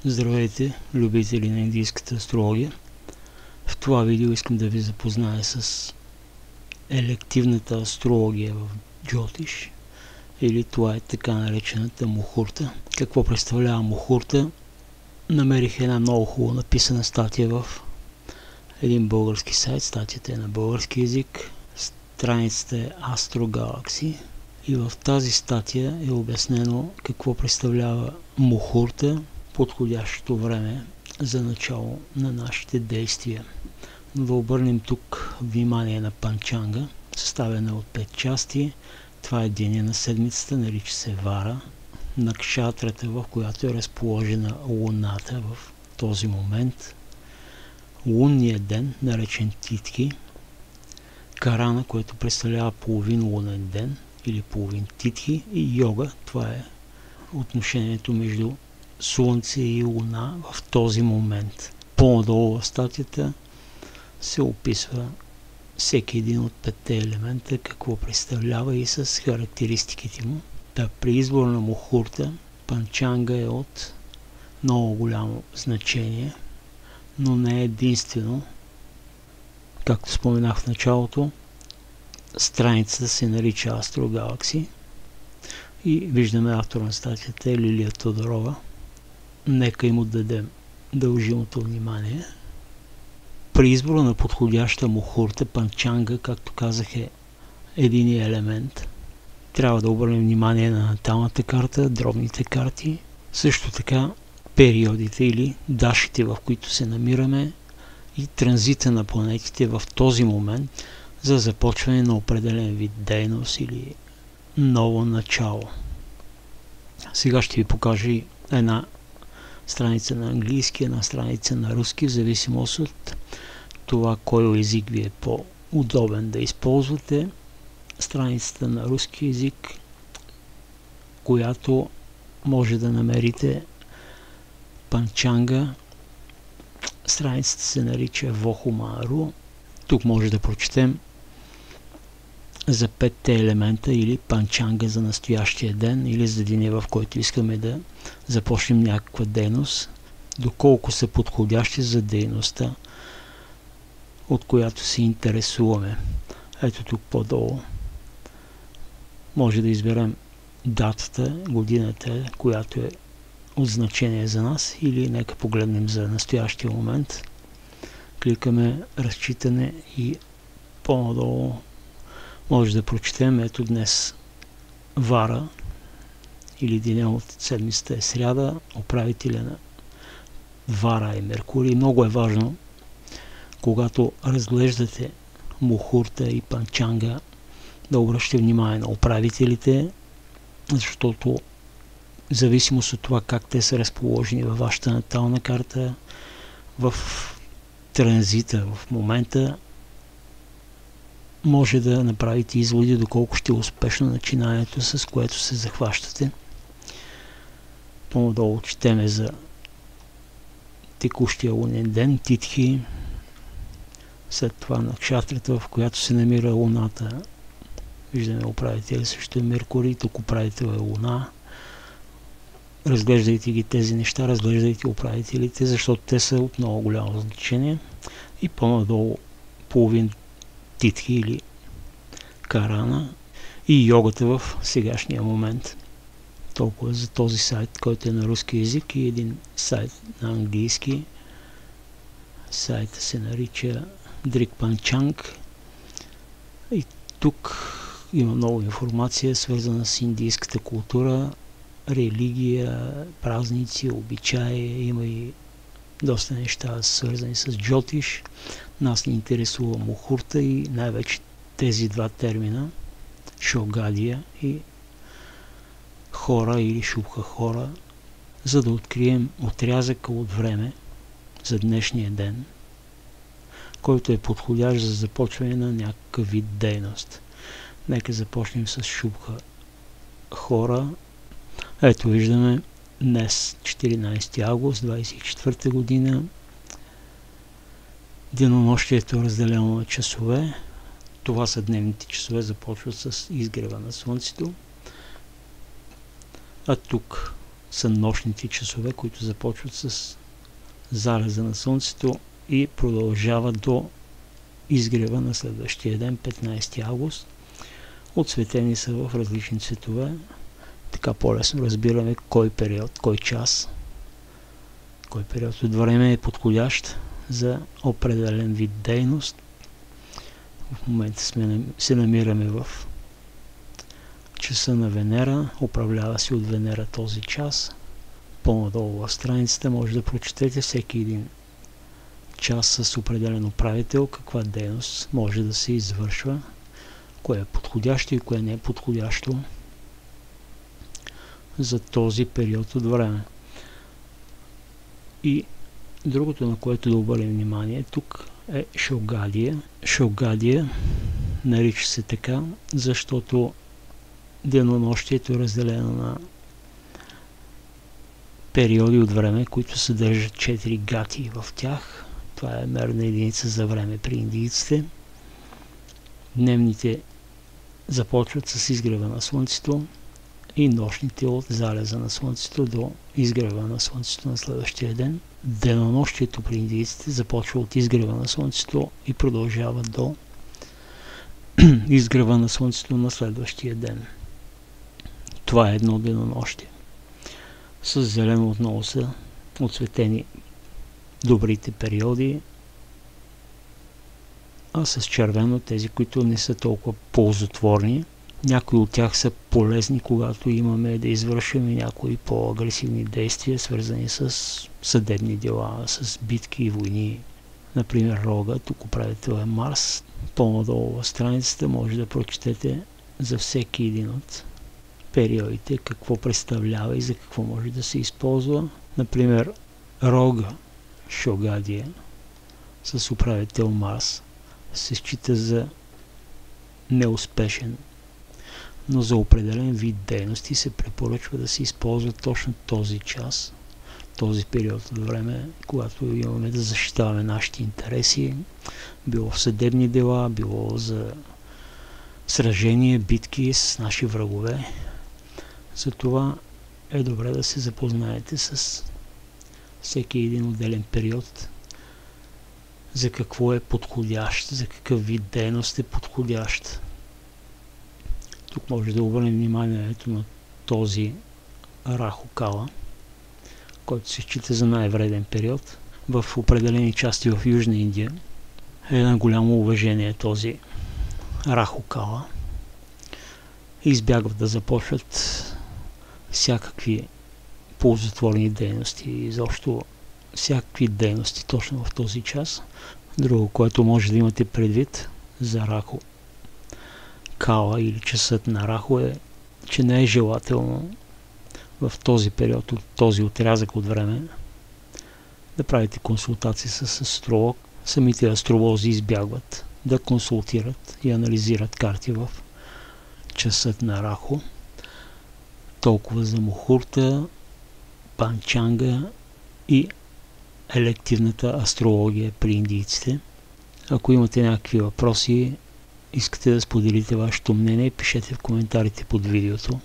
Здравейте, любители на индийската астрология! В това видео искам да ви запозная с елективната астрология в Джотиш, или това е така наречената мухурта. Какво представлява мухурта? Намерих една много хубаво написана статия в един български сайт. Статията е на български език. Страницата е Astro Galaxy. И в тази статия е обяснено какво представлява мухурта, подходящото време за начало на нашите действия. Но да обърнем тук внимание на панчанга, съставена от 5 части. Това е деня на седмицата, нарича се Вара. Накшатрата, в която е разположена луната в този момент. Лунният ден, наречен Титки. Карана, което представлява половин лунен ден или половин Титки. И йога, това е отношението между Слънце и Луна в този момент. По-надолу в статията се описва всеки един от 5 елемента, какво представлява и с характеристиките му. При избор на мухурта, панчанга е от много голямо значение, но не е единствено. Както споменах в началото, страницата се нарича Astro Galaxy и виждаме автор на статията е Лилия Тодорова. Нека им отдадем дължимото внимание. При избора на подходяща мухурта, панчанга, както казах, е единият елемент. Трябва да обърнем внимание на наталната карта, дробните карти, също така периодите или дашите, в които се намираме, и транзита на планетите в този момент за започване на определен вид дейност или ново начало. Сега ще ви покажа една страница на английски, една страница на руски, в зависимост от това кой език ви е по-удобен да използвате. Страницата на руски език, която може да намерите панчанга. Страницата се нарича Вохумару. Тук може да прочетем за 5 елемента или панчанга за настоящия ден или за деня, в който искаме да започнем някаква дейност, доколко са подходящи за дейността, от която се интересуваме. Ето тук по-долу може да изберем датата, годината, която е от значение за нас, или нека погледнем за настоящия момент. Кликаме разчитане и по-надолу може да прочетем, ето днес Вара или деня от седмицата е сряда, управителя на Вара е Меркурий. Много е важно, когато разглеждате мухурта и панчанга, да обръщате внимание на управителите, защото в зависимост от това как те са разположени във вашата натална карта, в транзита в момента, може да направите изводи доколко ще е успешно начинанието, с което се захващате. По-надолу четеме за текущия лунен ден, Титхи, след това накшатрата, в която се намира Луната. Виждаме управителя, също е Меркурий, тук управител е Луна. Разглеждайте ги тези неща, разглеждайте управителите, защото те са от много голямо значение. И по-надолу половин Титхи или Карана и йогата в сегашния момент. Толкова за този сайт, който е на руски език, и един сайт на английски. Сайта се нарича Дрик Панчанг. И тук има много информация, свързана с индийската култура, религия, празници, обичаи. Има и доста неща, свързани с Джотиш. Нас ни интересува мухурта и най-вече тези два термина, Шогадия и хора или шубха хора, за да открием отрязъка от време за днешния ден, който е подходящ за започване на някакъв вид дейност. Нека започнем с шубха хора. Ето виждаме днес 14 август 24 година. Денонощието е разделено на часове. Това са дневните часове, започват с изгрева на Слънцето. А тук са нощните часове, които започват с залеза на слънцето и продължават до изгрева на следващия ден, 15 август. Отцветени са в различни цветове. Така по-лесно разбираме кой период, кой час, кой период от време е подходящ за определен вид дейност. В момента се намираме в часа на Венера, управлява се от Венера този час. По-надолу в страницата може да прочетете всеки един час с определен управител, каква дейност може да се извършва, кое е подходящо и кое не е подходящо за този период от време. И другото, на което да обърнем внимание тук, е Шелгадия. Шелгадия нарича се така, защото денонощието е разделено на периоди от време, които съдържат 4 гати в тях. Това е мерна единица за време при индийците. Дневните започват с изгрева на слънцето и нощните от залеза на слънцето до изгрева на слънцето на следващия ден. Денонощието при индийците започва от изгрева на слънцето и продължава до изгрева на слънцето на следващия ден. Това е едно денонощие. С зелено отново са отцветени добрите периоди, а с червено тези, които не са толкова ползотворни. Някои от тях са полезни, когато имаме да извършваме някои по-агресивни действия, свързани с съдебни дела, с битки и войни. Например, Рога, тук управител е Марс. По-надолу в страницата може да прочетете за всеки един от периодите, какво представлява и за какво може да се използва. Например, Рога, Шелгадия, с управител Марс, се счита за неуспешен, но за определен вид дейности се препоръчва да се използва точно този час, този период от време, когато имаме да защитаваме нашите интереси, било в съдебни дела, било за сражения, битки с наши врагове. Затова е добре да се запознаете с всеки един отделен период, за какво е подходящ, за какъв вид дейност е подходящ. Тук може да обърнем вниманието на този Раху Кала, който се счита за най-вреден период. В определени части в Южна Индия е на голямо уважение този Раху Кала. Избягват да започват всякакви ползотворни дейности, изобщо всякакви дейности точно в този час. Друго, което може да имате предвид за Раху Кала или часът на Раху е, че не е желателно в този период, от този отрязък от време да правите консултации с астролог. Самите астролози избягват да консултират и анализират карти в часът на Раху. Толкова за Мухурта, Панчанга и елективната астрология при индийците. Ако имате някакви въпроси, искате да споделите вашето мнение, пишете в коментарите под видеото.